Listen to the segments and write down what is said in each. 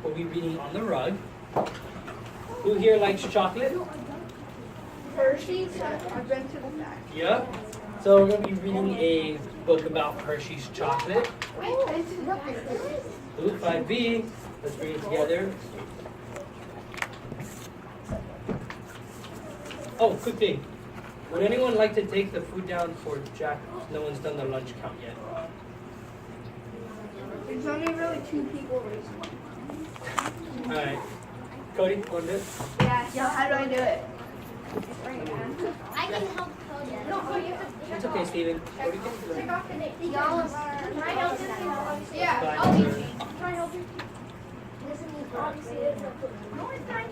we'll be reading on the rug. Who here likes chocolate? Hershey's, I've been to the back. Yep. So we're going to be reading a book about Hershey's chocolate. Ooh, 5B. Let's read it together. Oh, quick thing. Would anyone like to take the food down for Jack? No one's done the lunch count yet. There's only really 2 people raising. Alright. Cody, want to do it? Yeah, so how do I do it? I can help Cody. It's okay, Steven. Cody can do it. Y'all are. Can I help you? Yeah. Fine, I'll sir. be. Can I help you? Listen, obviously, it's a. No, it's not.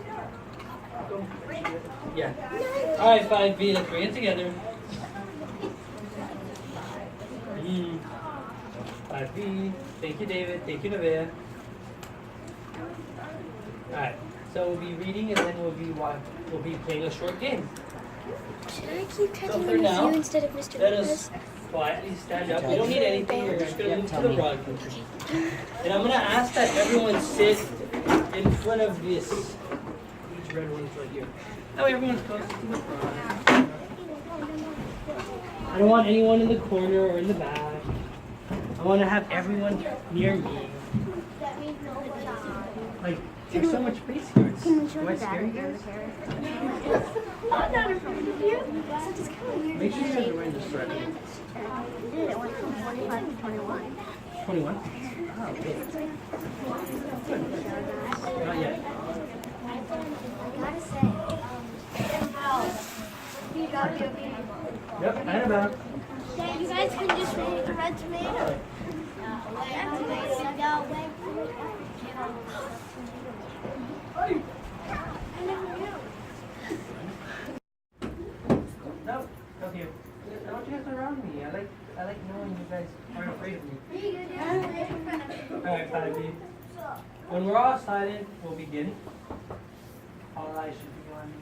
Yeah. Alright, 5B. Let's read it together. 5B. Thank you, David. Thank you, Nevaeh. Alright. So we'll be reading and then we'll be playing a short game. Should I keep So touching for on now, you instead of Mr. let Lopez? us quietly stand up. We don't need anything. We're just going to move to the rug. And I'm going to ask that everyone sit in front of this. These red ones right here. That way everyone's close to the front. I don't want anyone in the corner or in the back. I want to have everyone near me. Like, there's so much space here. It's quite scary. I'm not in front of you. So it's kind of weird. Make sure you guys are wearing this thread. It went from 45 to 21. 21? Oh, okay. Not yet. I gotta say, Yep, and about. you guys can just read the red tomato. No, come here. I want you guys around me. I like knowing you guys aren't afraid of me. Alright, 5B. When we're all silent, we'll begin. All eyes should be on me.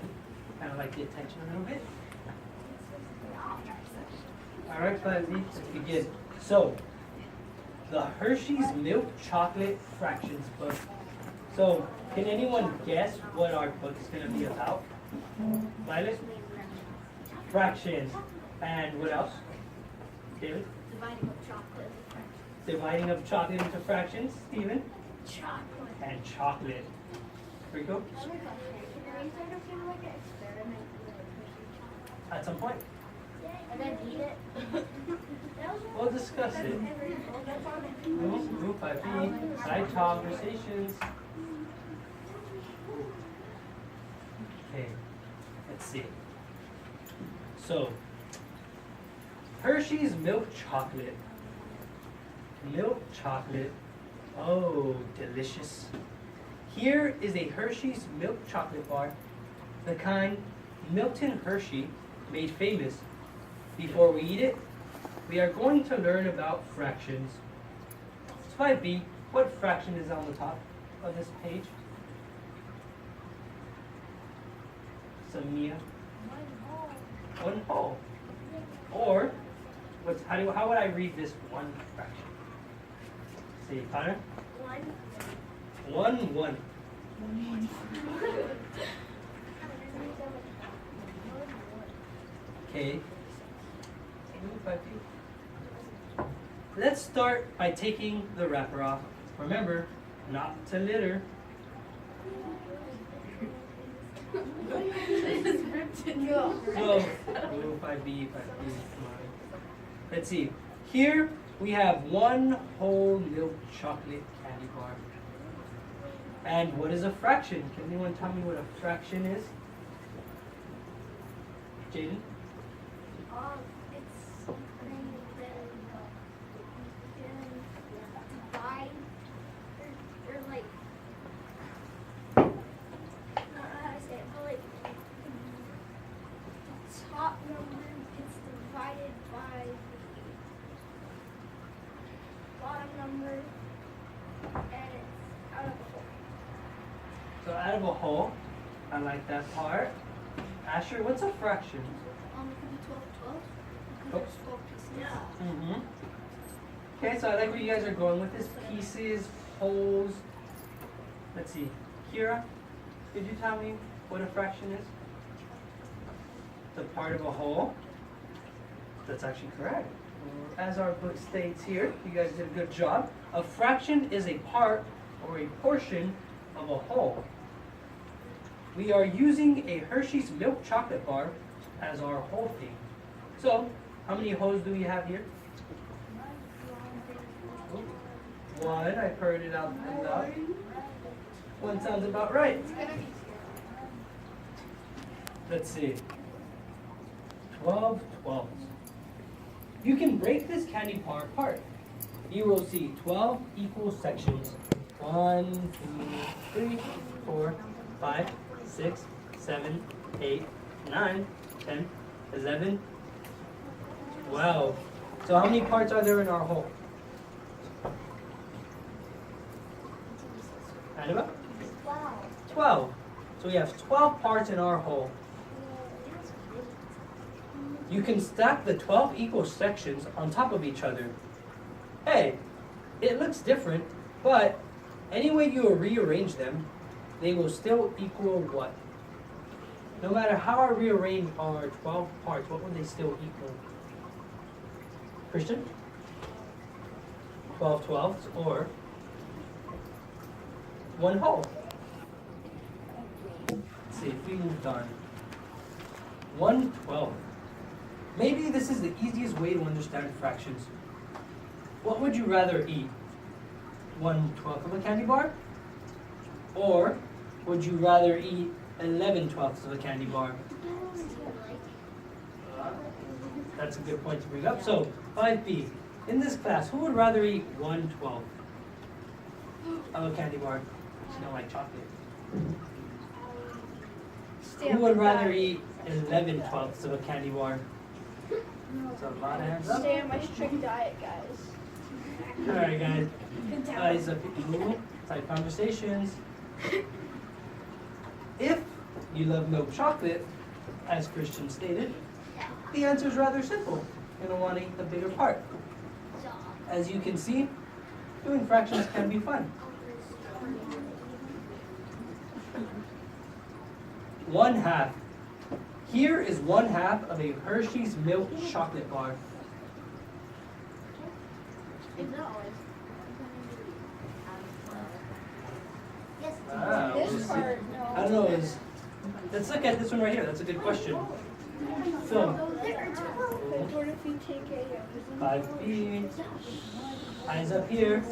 Kind of like the attention a little bit. Alright, 5B, let's begin. So, the Hershey's Milk Chocolate Fractions book. So, can anyone guess what our book is going to be about? Violet? Fractions. And what else? David? Dividing up chocolate. Dividing up chocolate into fractions. Steven? Chocolate. And chocolate. Rico? At some point. And then eat it. We'll discuss it. Group 5B. Side conversations. Okay. Let's see. So, Hershey's milk chocolate. Milk chocolate. Oh, delicious. Here is a Hershey's milk chocolate bar, the kind Milton Hershey made famous. Before we eat it, we are going to learn about fractions. 5B, what fraction is on the top of this page? Samia? One whole. Or, how would I read this one fraction? Say, Connor? 1. Okay. Let's start by taking the wrapper off. Remember, not to litter. So, 5B, come on. Let's see. Here we have one whole milk chocolate candy bar. And what is a fraction? Can anyone tell me what a fraction is? Jaden? It's divide or like I don't know how to say it, but like the top number gets divided by the bottom number and it's out of the whole. So out of a whole, I like that part. Asher, what's a fraction? It could be 12, 12. Oh. Because there's 12 pieces. Yeah. Mm-hmm. Okay, so I like where you guys are going with this. Pieces, wholes. Let's see. Kira, could you tell me what a fraction is? The part of a whole. That's actually correct. As our book states here, you guys did a good job. A fraction is a part or a portion of a whole. We are using a Hershey's milk chocolate bar as our whole thing. So, how many wholes do we have here? One. I've heard it out loud. One sounds about right. Let's see. 12 12s. You can break this candy bar apart. You will see 12 equal sections. 1, 2, 3, 4, 5, 6, 7, 8, 9, 10, 11, 12. So how many parts are there in our whole? Annabelle? Wow. 12. So we have 12 parts in our whole. You can stack the 12 equal sections on top of each other. Hey, it looks different, but any way you rearrange them, they will still equal what? No matter how I rearrange our 12 parts, what will they still equal? Christian? 12 twelfths or one whole. Let's see if we moved on. 1/12. Maybe this is the easiest way to understand fractions. What would you rather eat? 1/12 of a candy bar? Or would you rather eat 11/12 of a candy bar? That's a good point to bring up. So, 5B. In this class, who would rather eat 1/12 of a candy bar? Smell like chocolate. Who would rather eat 11/12 of a candy bar? That's a lot of hands up. Stay on my strict diet, guys. Alright guys, eyes up Google, type conversations. If you love milk chocolate, as Christian stated, the answer is rather simple. You're going to want to eat the bigger part. As you can see, doing fractions can be fun. 1/2. Here is 1/2 of a Hershey's milk chocolate bar. Wow. This part, I don't know. Let's look at this one right here. That's a good question. So, What if you take a 5B. Eyes up here.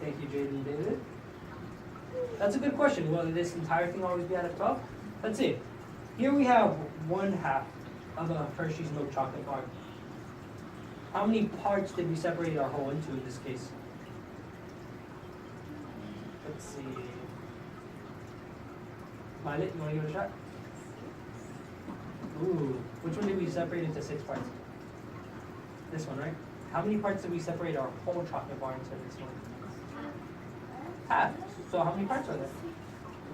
Thank you, Jaden and David. That's a good question. Will this entire thing always be out of 12? Let's see. Here we have 1/2 of a Hershey's milk chocolate bar. How many parts did we separate our whole into in this case? Let's see. Violet, you want to give it a shot? Ooh, which one did we separate into 6 parts? This one, right? How many parts did we separate our whole chocolate bar into this one? Half. So how many parts are there?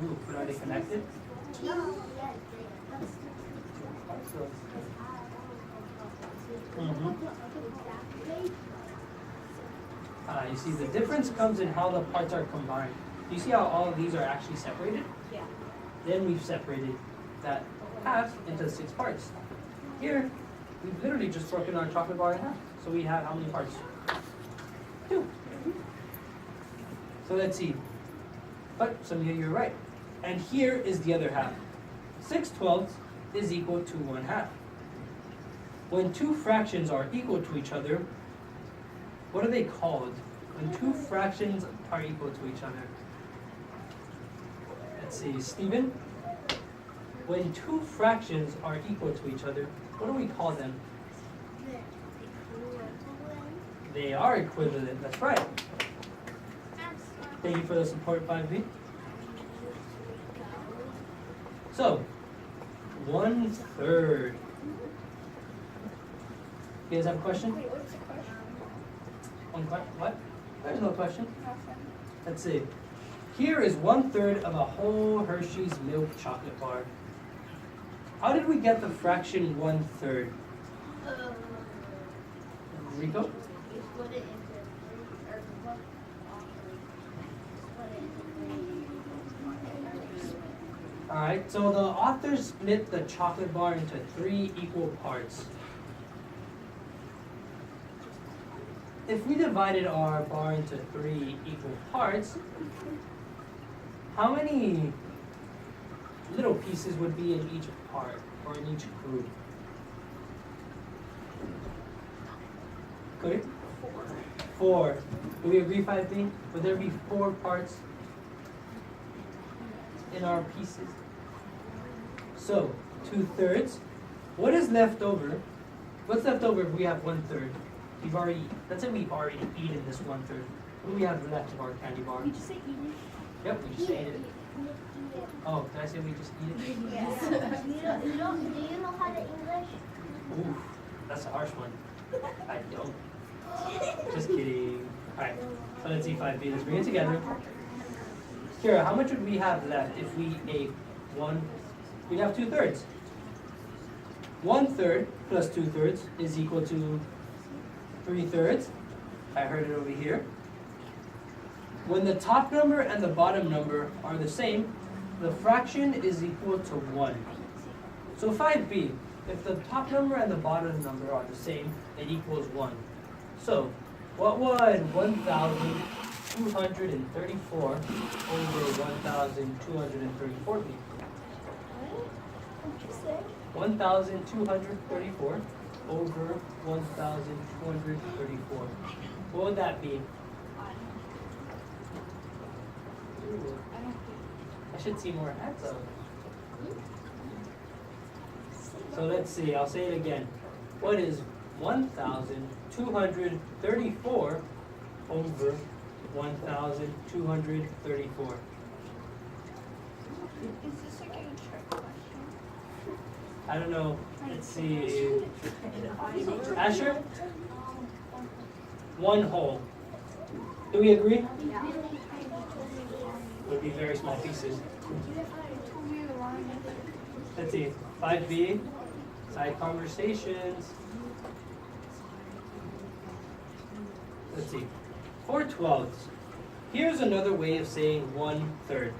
Ooh, but are they connected? You see, the difference comes in how the parts are combined. Do you see how all of these are actually separated? Yeah. Then we've separated that half into 6 parts. Here, we've literally just broken our chocolate bar in half. So we have how many parts? 2. So let's see. But Samia, you're right. And here is the other half. 6/12 is equal to 1/2. When 2 fractions are equal to each other, what are they called? When 2 fractions are equal to each other. Let's see, Stephen. When 2 fractions are equal to each other, what do we call them? They are equivalent, that's right. Thank you for the support, 5B. So, 1/3. You guys have a question? Wait, what's the question? One question? What? There's no question. Nothing. Let's see. Here is 1/3 of a whole Hershey's milk chocolate bar. How did we get the fraction 1/3? Rico? Alright, so the author split the chocolate bar into 3 equal parts. If we divided our bar into 3 equal parts, how many little pieces would be in each part or in each group? Cody? 4. Do we agree, 5B? Would there be 4 parts in our pieces? So, 2/3. What is left over? What's left over if we have 1/3? We've already, let's say we've already eaten this 1/3. What do we have left of our candy bar? You just say eat it. Yep, we just ate it. Oh, did I say we just eat it? Yes. Do you know how to English? Ooh, that's a harsh one. I don't. Just kidding. Alright, so let's see 5B. Let's bring it together. Kira, how much would we have left if we ate 1? We'd have 2/3. 1/3 plus 2/3 is equal to 3/3. I heard it over here. When the top number and the bottom number are the same, the fraction is equal to 1. So 5B, if the top number and the bottom number are the same, it equals 1. So, what would 1,234 over 1,234 be? 1,234 over 1,234. What would that be? Ooh, I should see more hands up. So let's see, I'll say it again. What is 1,234 over 1,234? Is this like a trick question? I don't know. Let's see. Asher? 1 whole. Do we agree? Would be very small pieces. Let's see. 5B. Side conversations. Let's see. 4/12. Here's another way of saying 1/3.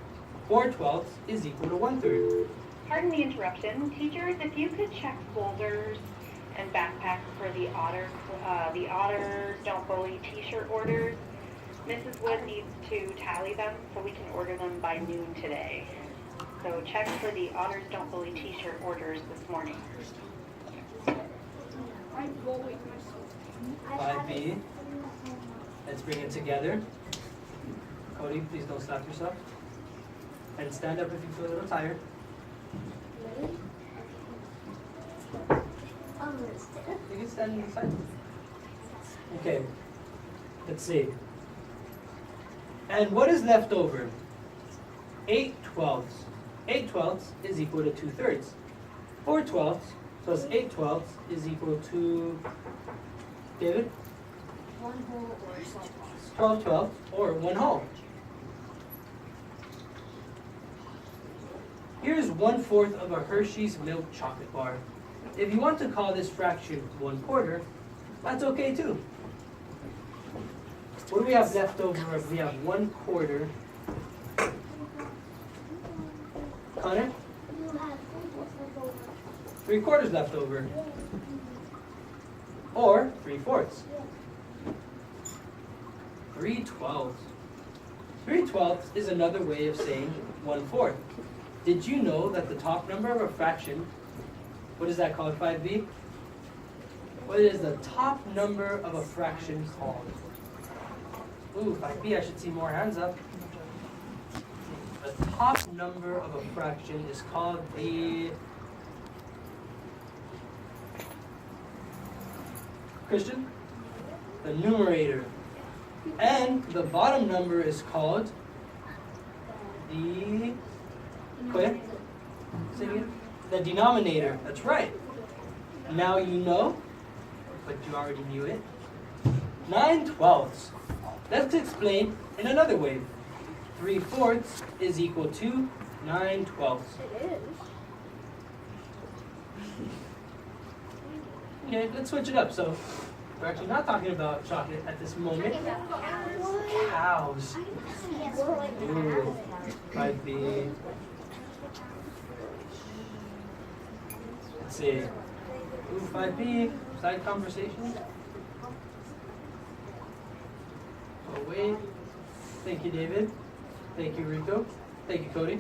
4/12 is equal to 1/3. Pardon the interruption. Teachers, if you could check folders and backpacks for the Otter Don't Bully t-shirt orders. Mrs. Wood needs to tally them so we can order them by noon today. So check for the Otters Don't Bully t-shirt orders this morning. I bullied myself. 5B. Let's bring it together. Cody, please don't slap yourself. And stand up if you feel a little tired. You can stand on the side. Okay. Let's see. And what is left over? 8/12. 8/12 is equal to 2/3. 4/12 plus 8/12 is equal to, David? 1 whole or something. 12/12 or 1 whole. Here's 1/4 of a Hershey's milk chocolate bar. If you want to call this fraction 1/4, that's okay too. What do we have left over if we have 1/4? Connor? 3/4 left over. Or 3/4. 3/12. 3/12 is another way of saying 1/4. Did you know that the top number of a fraction, what is that called, 5B? What is the top number of a fraction called? Ooh, 5B, I should see more hands up. The top number of a fraction is called the... Christian? The numerator. And the bottom number is called the... Quit. Say it again. The denominator. That's right. Now you know, but you already knew it. 9/12. Let's explain in another way. 3/4 is equal to 9/12. It is. Okay, let's switch it up. So we're actually not talking about chocolate at this moment. Cows. Ooh, 5B. Let's see. Ooh, 5B, side conversation. Oh, wait. Thank you, David. Thank you, Rico. Thank you, Cody.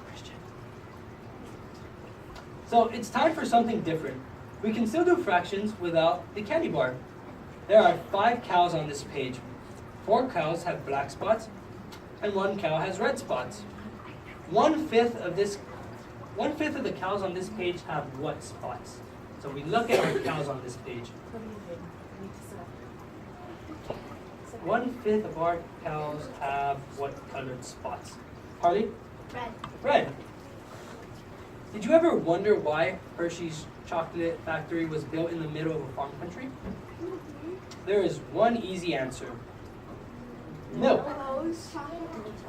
Christian. So it's time for something different. We can still do fractions without the candy bar. There are 5 cows on this page. 4 cows have black spots, and 1 cow has red spots. 1/5 of the cows on this page have what spots? So we look at our cows on this page. 1/5 of our cows have what colored spots? Harley? Red. Red. Did you ever wonder why Hershey's chocolate factory was built in the middle of a farm country? There is one easy answer. Milk.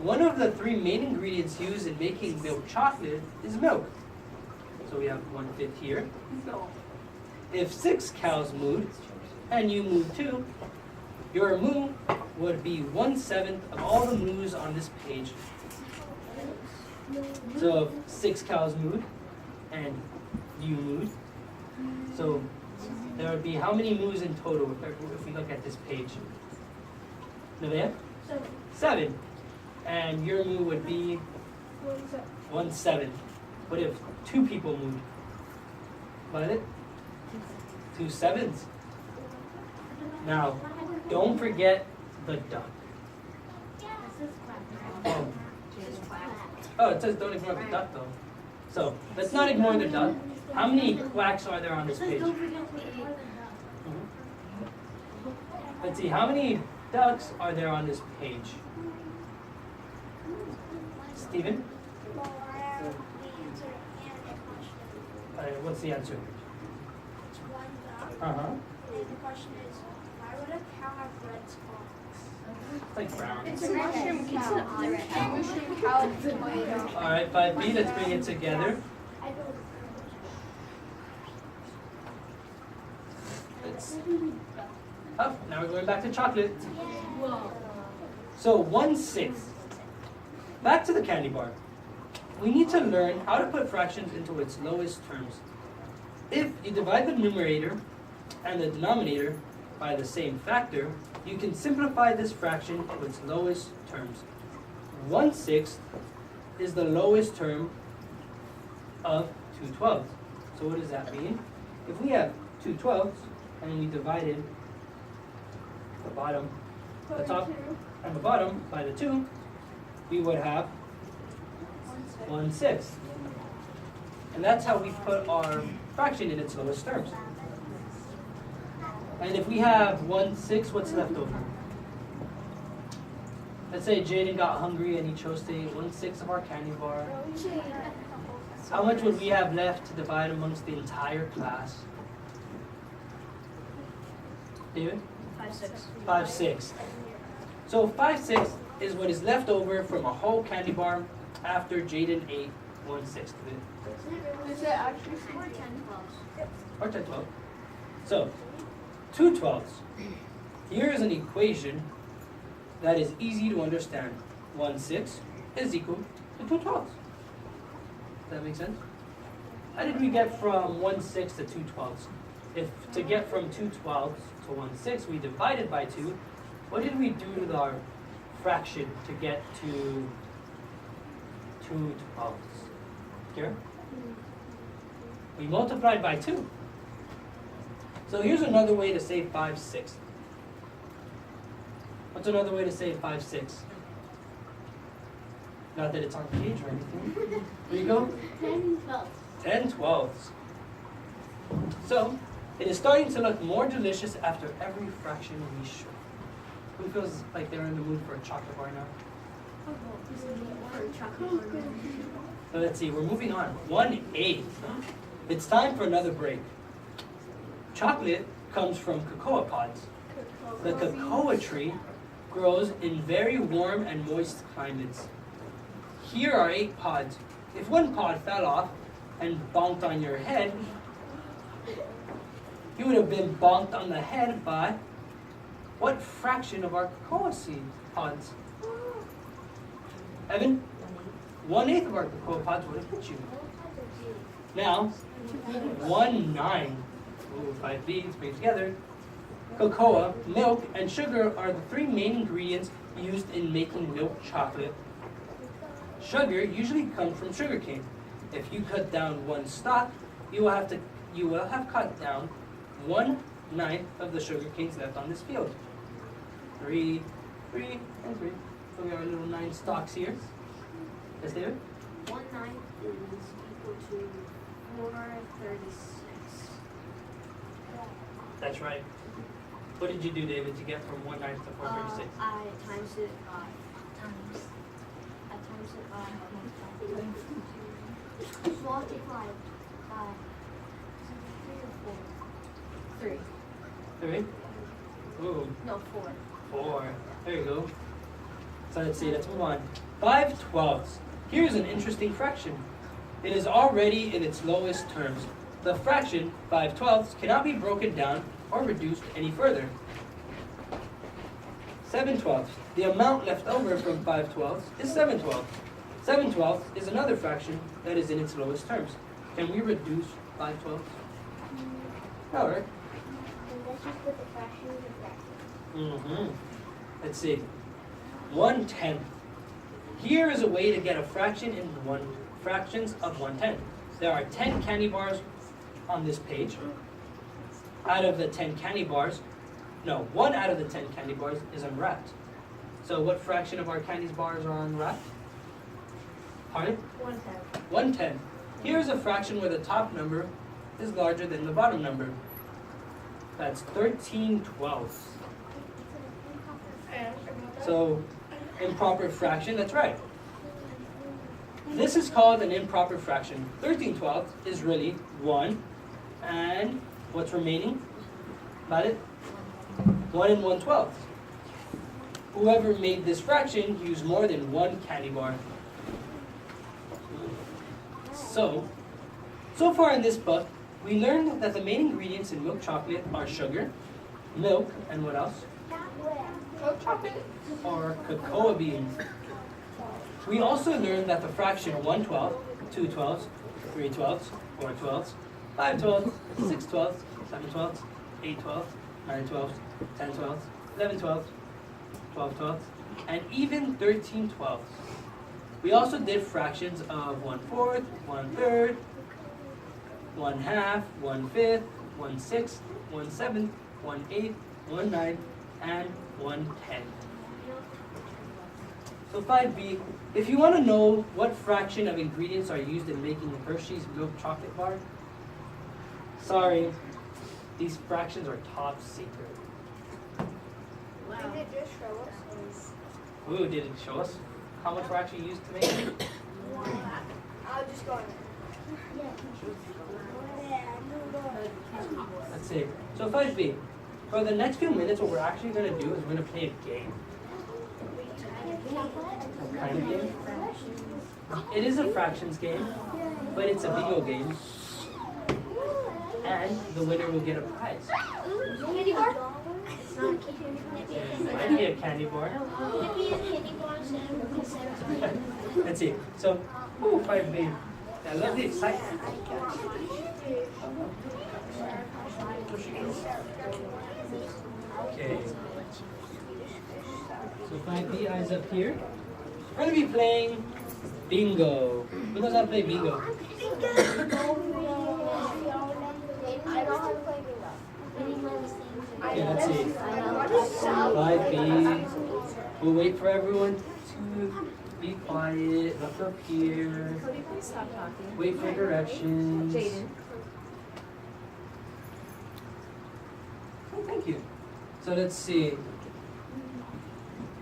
One of the 3 main ingredients used in making milk chocolate is milk. So we have 1/5 here. If 6 cows mooed, and you mooed too, your moo would be 1/7 of all the moos on this page. So if 6 cows mooed, and you mooed, so there would be how many moos in total if we look at this page? Nevaeh? 7. And your moo would be 1/7. What if 2 people mooed? Violet? 2 sevens. Now, don't forget the duck. Oh, it says don't ignore the duck though. So, let's not ignore the duck. How many quacks are there on this page? Let's see, how many ducks are there on this page? Steven? Well, I have the answer and a question. What's the answer? It's 1 duck. Uh-huh. And the question is, why would a cow have red spots? It's like brown. It's a mushroom cow. Mushroom cow tomato. Alright, 5B, let's bring it together. I don't It's up. Now we're going back to chocolate. So 1/6. Back to the candy bar. We need to learn how to put fractions into its lowest terms. If you divide the numerator and the denominator by the same factor, you can simplify this fraction to its lowest terms. 1/6 is the lowest term of 2/12. So what does that mean? If we have 2/12 and we divided the bottom, the top, and the bottom by the 2, we would have 1/6. And that's how we put our fraction in its lowest terms. And if we have 1/6, what's left over? Let's say Jaden got hungry and he chose to eat 1/6 of our candy bar. How much would we have left to divide amongst the entire class? David? 5/6. 5/6. So 5/6 is what is left over from a whole candy bar after Jaden ate 1/6 of it. Is it actually Or 10/12. So 2/12. Here is an equation that is easy to understand. 1/6 is equal to 2/12. Does that make sense? How did we get from 1/6 to 2/12? If to get from 2/12 to 1/6 we divided by 2, what did we do with our fraction to get to 2/12? Here? We multiplied by 2. So here's another way to say 5/6. What's another way to say 5/6? Not that it's on the page or anything. There you go. 10/12. So, it is starting to look more delicious after every fraction we show. Who feels like they're in the mood for a chocolate bar now? So let's see, we're moving on. 1/8. It's time for another break. Chocolate comes from cocoa pods. The cocoa tree grows in very warm and moist climates. Here are 8 pods. If one pod fell off and bonked on your head, you would have been bonked on the head by what fraction of our cocoa seed pods? Evan? 1/8 of our cocoa pods would have hit you. Now, 1/9. Ooh, 5B, let's bring it together. Cocoa, milk, and sugar are the three main ingredients used in making milk chocolate. Sugar usually comes from sugarcane. If you cut down one stalk, you will have cut down 1/9 of the sugar canes left on this field. 3, 3, and 3. So we have our little 9 stalks here. Yes, David? 1/9 is equal to 436. That's right. What did you do, David, to get from 1/9 to 436? I times it by times. I times it by multiply by 3 or 4. 3. 3? Ooh, No, 4. 4. There you go. So let's see, let's move on. 5/12. Here's an interesting fraction. It is already in its lowest terms. The fraction 5/12 cannot be broken down or reduced any further. 7/12. The amount left over from 5/12 is 7/12. 7/12 is another fraction that is in its lowest terms. Can we reduce 5/12? All right. And let's just put the fractions in brackets. Let's see. 1/10. Here is a way to get a fraction in fractions of 1/10. There are 10 candy bars on this page. Out of the 10 candy bars, no, 1 out of the 10 candy bars is unwrapped. So what fraction of our candy bars are unwrapped? Pardon? 1/10. 1/10. Here's a fraction where the top number is larger than the bottom number. That's 13/12. So, improper fraction, that's right. This is called an improper fraction. 13/12 is really 1, and what's remaining? Got it? 1 and 1/12. Whoever made this fraction used more than 1 candy bar. So far in this book, we learned that the main ingredients in milk chocolate are sugar, milk, and what else? Milk chocolate. Or cocoa beans. We also learned that the fraction 1/12, 2/12, 3/12, 4/12, 5/12, 6/12, 7/12, 8/12, 9/12, 10/12, 11/12, 12/12, and even 13/12. We also did fractions of 1/4, 1/3, 1/2, 1/5, 1/6, 1/7, 1/8, 1/9, and 1/10. So 5B, if you want to know what fraction of ingredients are used in making the Hershey's milk chocolate bar, sorry, these fractions are top secret. Did it just show us? Ooh, did it show us how much we're actually used to make it? I'll just go in Let's see. So 5B, for the next few minutes, what we're actually going to do is we're going to play a game. What kind of game? It is a fractions game, but it's a video game. And the winner will get a prize. Candy bar? It's not a candy bar. It might be a candy bar. Could it be a candy bar instead of Let's see. So, ooh, 5B. I love the excitement. Okay. So 5B, eyes up here. We're going to be playing bingo. Who knows how to play bingo? I don't have to play bingo. Okay, let's see. 5B. We'll wait for everyone to be quiet. Look up here. Cody, please stop talking. Wait for directions. Jaden. Oh, thank you. So let's see.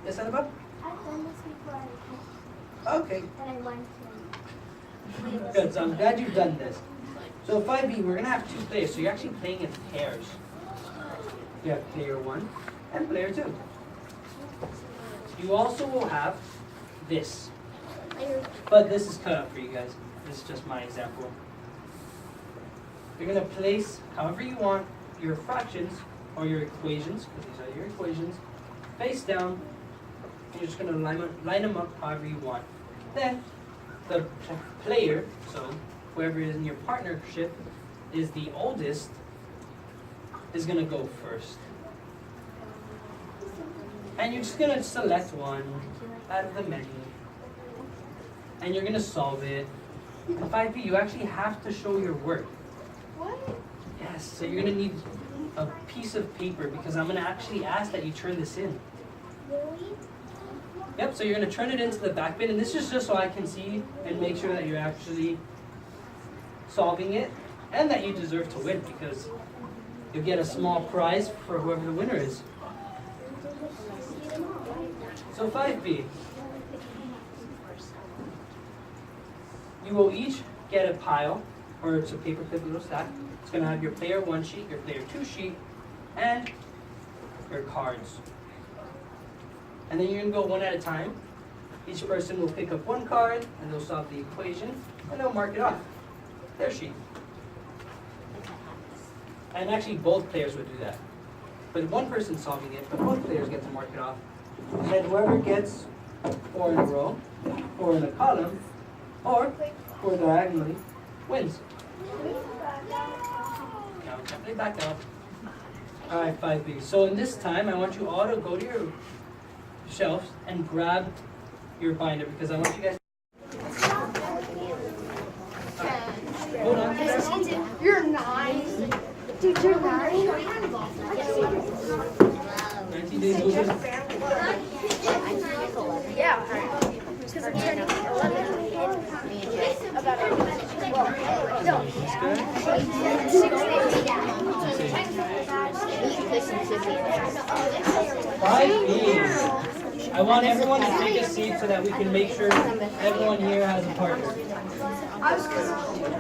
Yes, Annabelle? I've done this before. Okay. And I went to. Good. So I'm glad you've done this. So 5B, we're gonna have 2 players. So you're actually playing in pairs. You have player 1 and player 2. You also will have this. But this is cut up for you guys. This is just my example. You're gonna place however you want your fractions or your equations, because these are your equations, face down. And you're just gonna line them up however you want. Then the player, so whoever is in your partnership is the oldest, is gonna go first. And you're just gonna select one out of the menu. And you're gonna solve it. In 5B, you actually have to show your work. What? Yes, so you're gonna need a piece of paper because I'm gonna actually ask that you turn this in. Really? Yep, so you're gonna turn it into the back bin, and this is just so I can see and make sure that you're actually solving it and that you deserve to win because you'll get a small prize for whoever the winner is. So 5B, you will each get a pile, or it's a paper clip little stack. It's gonna have your player 1 sheet, your player 2 sheet, and your cards. And then you're gonna go one at a time. Each person will pick up one card and they'll solve the equation and they'll mark it off their sheet. And actually both players would do that. But one person's solving it, but both players get to mark it off. And then whoever gets 4 in a row, 4 in a column, or 4 diagonally, wins. Now definitely back up. Alright, 5B. So in this time, I want you all to go to your shelves and grab your binder because I want you guys. Hold on. You're 9. Dude, you're 9. 19 days over. Yeah. Because I'm turning 11. About no. That's good. 5B. I want everyone to take a seat so that we can make sure everyone here has a partner.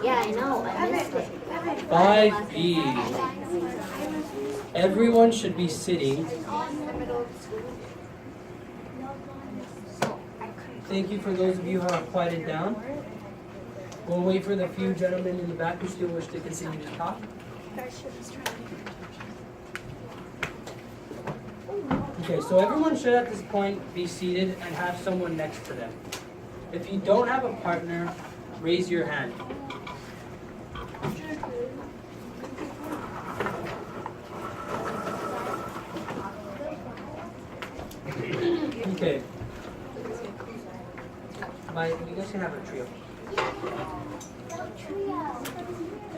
Yeah, I know. I missed it. 5B. Everyone should be sitting. Thank you for those of you who have quieted down. We'll wait for the few gentlemen in the back who still wish to continue to talk. Okay, so everyone should at this point be seated and have someone next to them. If you don't have a partner, raise your hand. Okay. You guys can have a trio.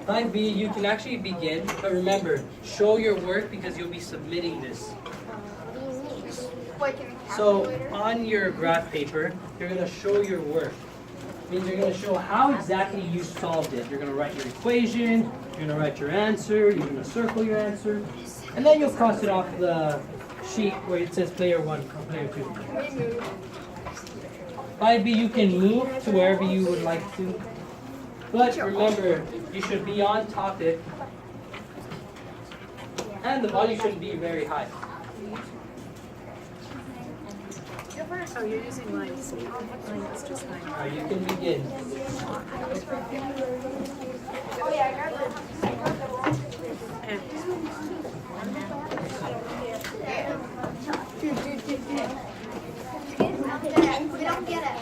5B, you can actually begin, but remember, show your work because you'll be submitting this. So on your graph paper, you're going to show your work. It means you're going to show how exactly you solved it. You're going to write your equation, you're going to write your answer, you're going to circle your answer, and then you'll cross it off the sheet where it says player 1 or player 2. 5B, you can move to wherever you would like to. But remember, you should be on topic. And the volume shouldn't be very high. So you're using lines. Lines just fine. Alright, you can begin. Oh yeah, I got We don't get it.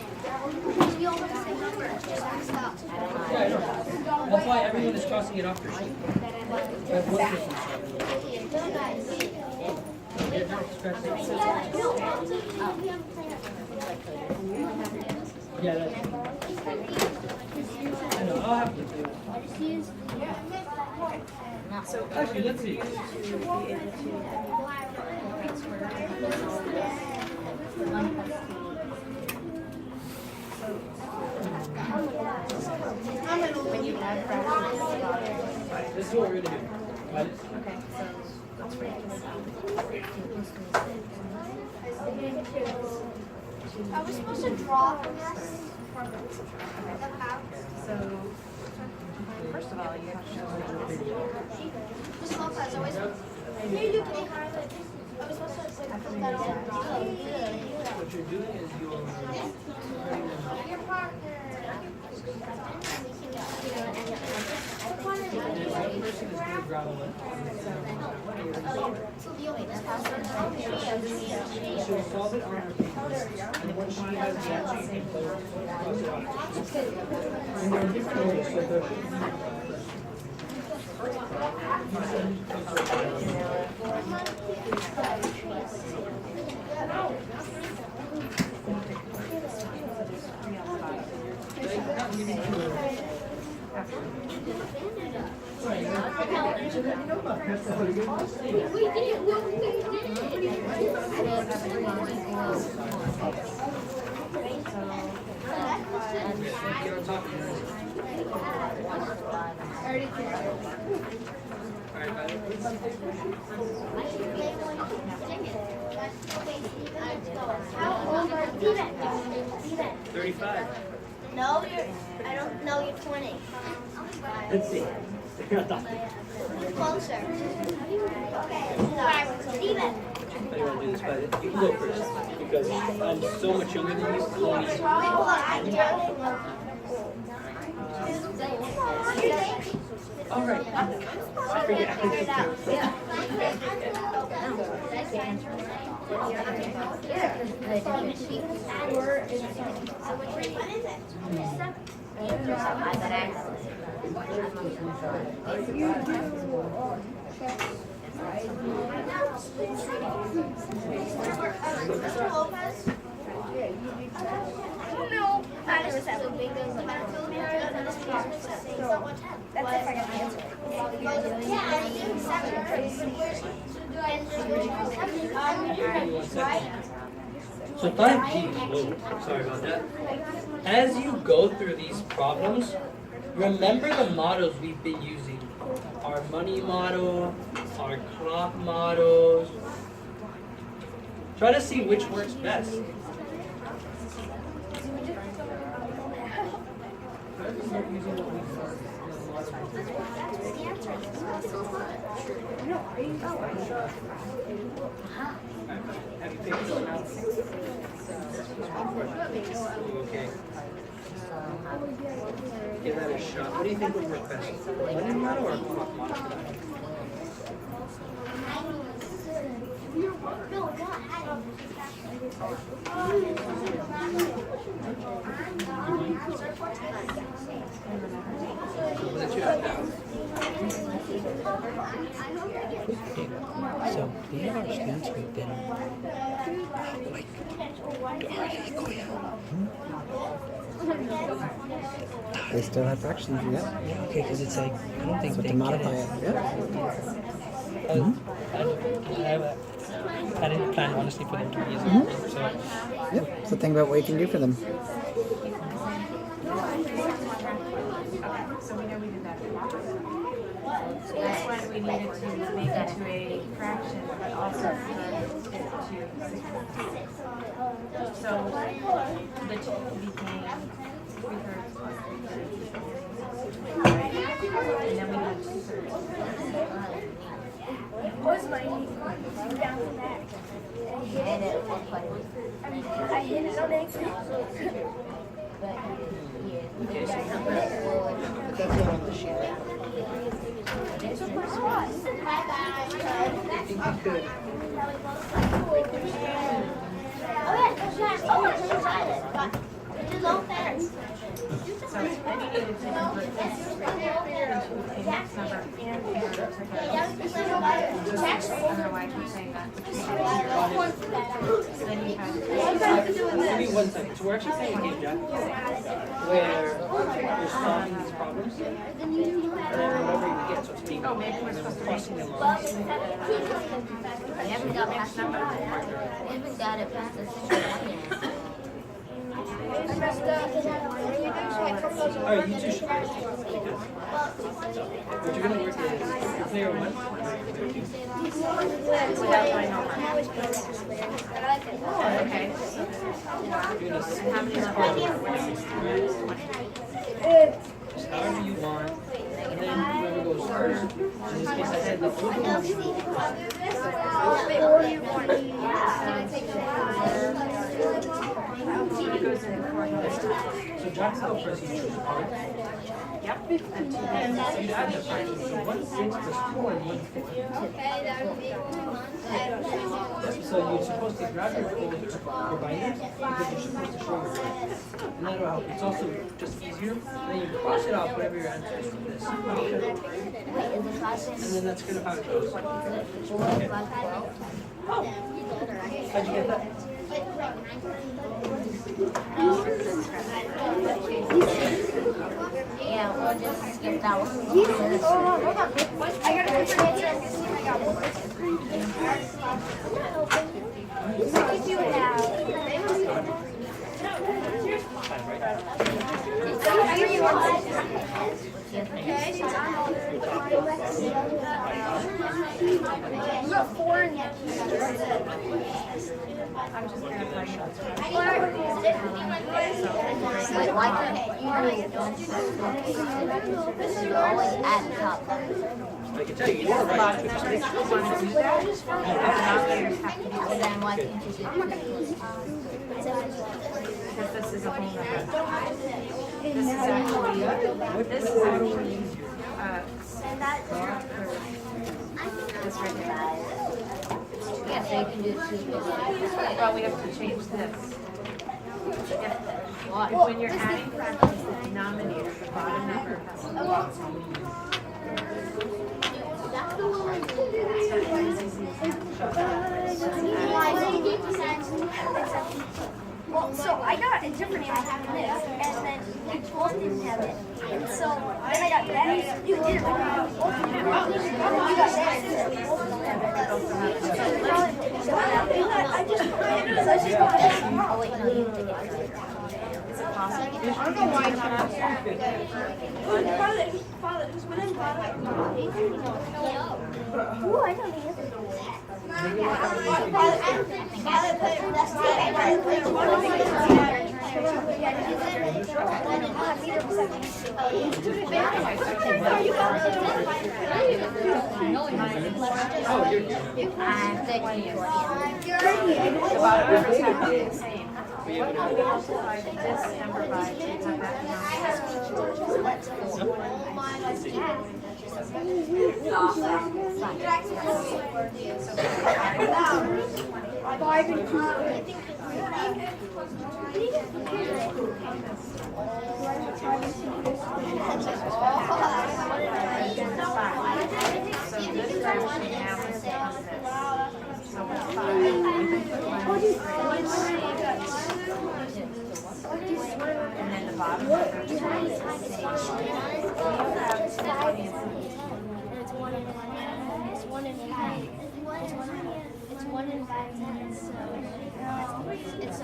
We all want the same number. Just ask up. Yeah, I know. That's why everyone is crossing it off their sheet. That's one person. Yeah, that's. I know, I'll have to do it. So Actually, let's see. when you add fractions, This is what we're gonna do. Right? okay, so let's write this out. Are we supposed to draw from this? So first of all, you have to show Just look as always. Here you can highlight. Are we supposed to put that on? What you're doing is you're Your partner. one person is gonna grab one. So the only this password. She'll solve it on her paper. And then when she has the answer, you can close it off. And they're different ways, so they're- How old are you? 35. No, I don't know, you're 20. Let's see. Closer. Okay, Steven. I don't want to do this, but you can go first because I'm so much younger than you. Wait, hold on, I can't. All right. I forget how to do it. Mr. Lopez? No, I never said so big. That's if I got the answer. Yeah, I think 7. Right? So 5G, sorry about that. As you go through these problems, remember the models we've been using. Our money model, our clock models. Try to see which works best. Have you picked one out? Okay. Give that a shot. What do you think would work best? Money model or clock model? What did you have now? So, do you have our students who've been, like, They still have fractions, yeah. yeah, okay, because it's like, I don't think So they to get modify it. it, yeah. I didn't plan, honestly, for them to be using it, so. Yep. So think about what you can do for them. So we know we did that So that's why we needed to make it to a fraction, but also convert it to 6. So the 2 became 3/3 plus 3/3. Right? And then we had 2/3. What's my knee? Down the back. I hit it on accident. Okay, so that's not on the sheet. I think you could. So then you needed to convert this into a max number and convert it to the. I don't know why I keep saying that. Then you had. Give me 1 second. So we're actually playing a game, Jack, where you're solving these problems, and then remember you get so it's being Oh, maybe we're supposed to crossing them off. I haven't got past number. I haven't got it past the 6. I messed up. What do you do? So I took those All right, you two should. What you're gonna work is your player 1. Without my homework. Okay. You're gonna see How many just however you want, and then whoever goes first. In this case, I said the blue one. So Jack's go first. You choose a card. Yep. And you add the fractions. So 1/6 plus 4 and 1/5. Okay, that would be 1. So So you're supposed to grab your folder or binder because you're supposed to show your work. And that'll help. It's also just easier. And then you cross it off whatever your answer is from this. And then that's kind of how it goes. Okay. Oh! How'd you get that? Yeah, we'll just skip that one. I got a picture of it. I got one. What did you have? You got 4 in here. I'm just gonna find out. Wait, why can't you do one? This is always at the top. I can tell you, you're right. But just make sure you want to do that. And then why can't you do Because this is a whole number. This is actually, this is actually, this right here. Yeah, so you can do two. Well, we have to change this. If when you're adding fractions, the denominator, the bottom number has to be Well, so I got a different answer than this, and then you both didn't have it. And so then I got that. You did it right. You got that. I just Oh, wait, no, you have to get it. Is it possible? I don't know why I can't. Father, who's winning? Ooh, I know the answer. I'm thinking. The bottom numbers have to be the same. We multiply this number by to have that Five and 2. So this fraction now is becomes this. So it's 5. And then the bottom number is 1. It's 1 in 5 minutes, so it's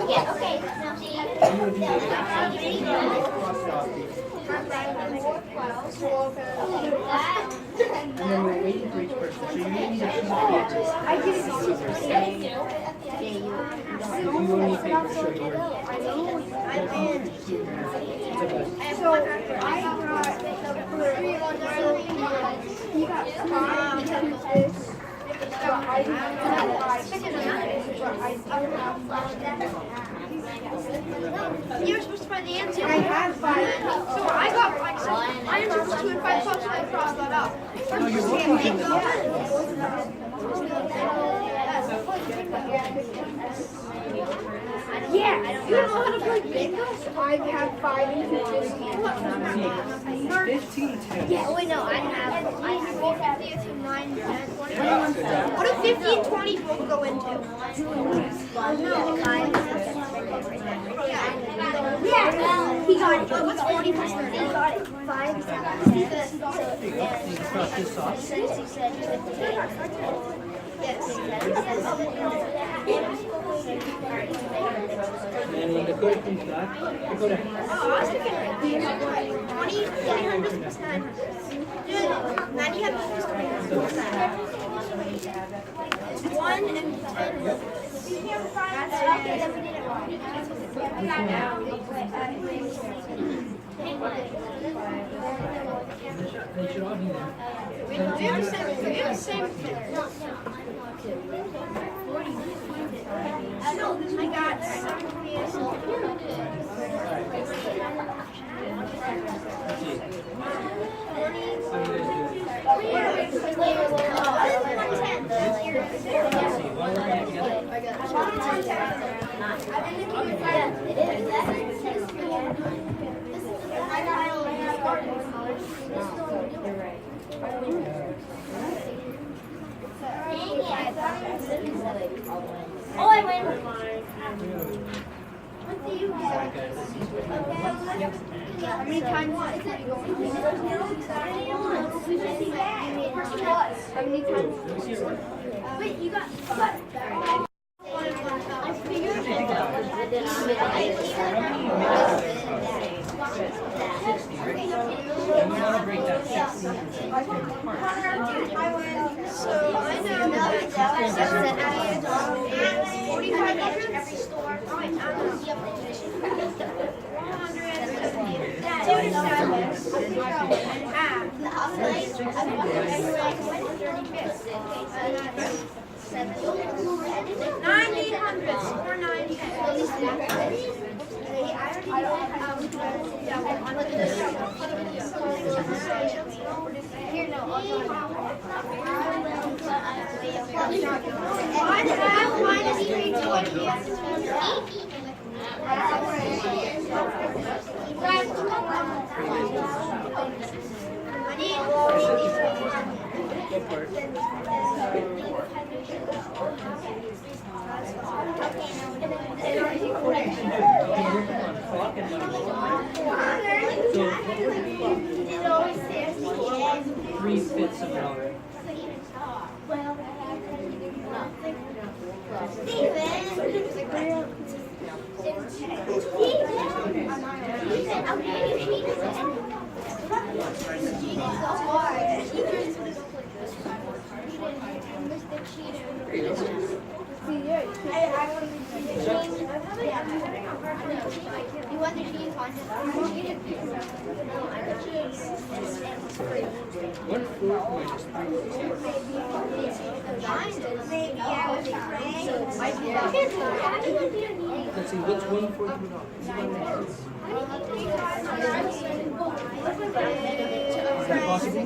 Yes. okay. And then we're waiting for each person. So you need to choose pages. I did it too. You will need paper to show your work. So I got 3 on he got 5 this. But I didn't have 5. You were supposed to find the answer. I had 5. So I got like I answered 2 and 5 plus, so I crossed that out. No, you're working on Yeah, you don't know how to play bingo? I have 5 and 2 this 15, 10. Yeah, wait, no, I have 50 to 9, 10. What do 50 and 20 both go into? Yeah, he got it. What's 40 plus 30? He got it. 5. You can cross this off. Yes. And when Dakota comes back, Dakota. Oh, I was thinking 20, 300 plus 900. 900 plus 1 and 10. Okay, then we did it wrong. They should all be there. We have the same figure. I got 7 years old. How many times is it going? How many times? Wait, you got. And we want to break that 60 into 16 parts. So I know that 4,500 every store. $3/5 of an hour. You want the cheese on Let's see, what's 1/4 of Is that possible?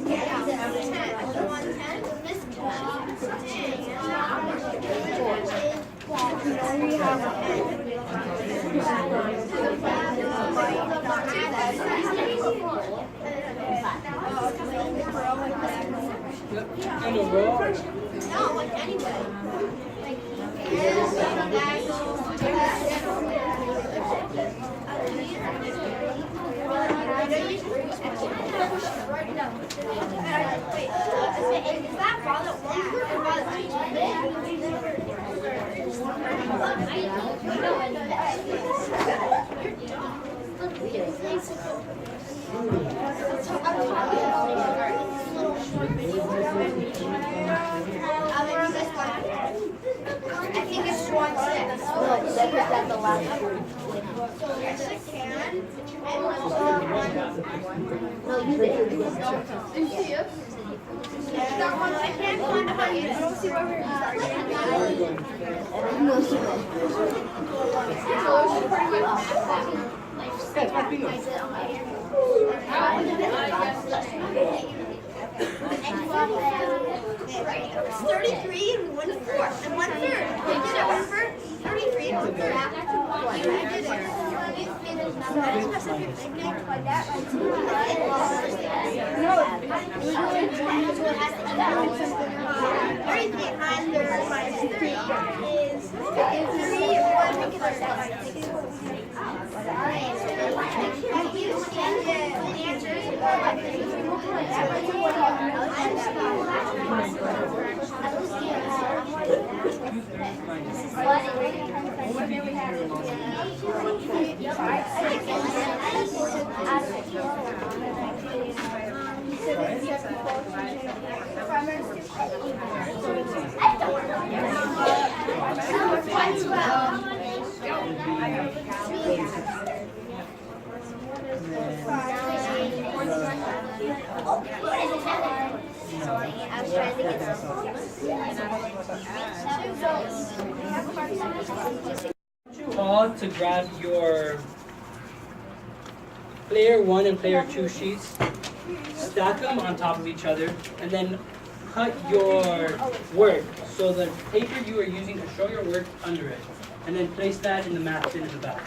In a row? No, like anyway. I think it's 1/6. No, that's the last one. Yes, I can. No, you did. That one I can't find 100. I don't see where we're No, she did. Yeah, it's bingo. 33 and 1/4 and 1/3. You did it 1/3. 33 and 1/3. You did it. No. 33 under minus 3 is 3 I was trying to get You all to grab your player 1 and player 2 sheets, stack them on top of each other, and then cut your work. So the paper you are using to show your work under it, and then place that in the math bin in the back.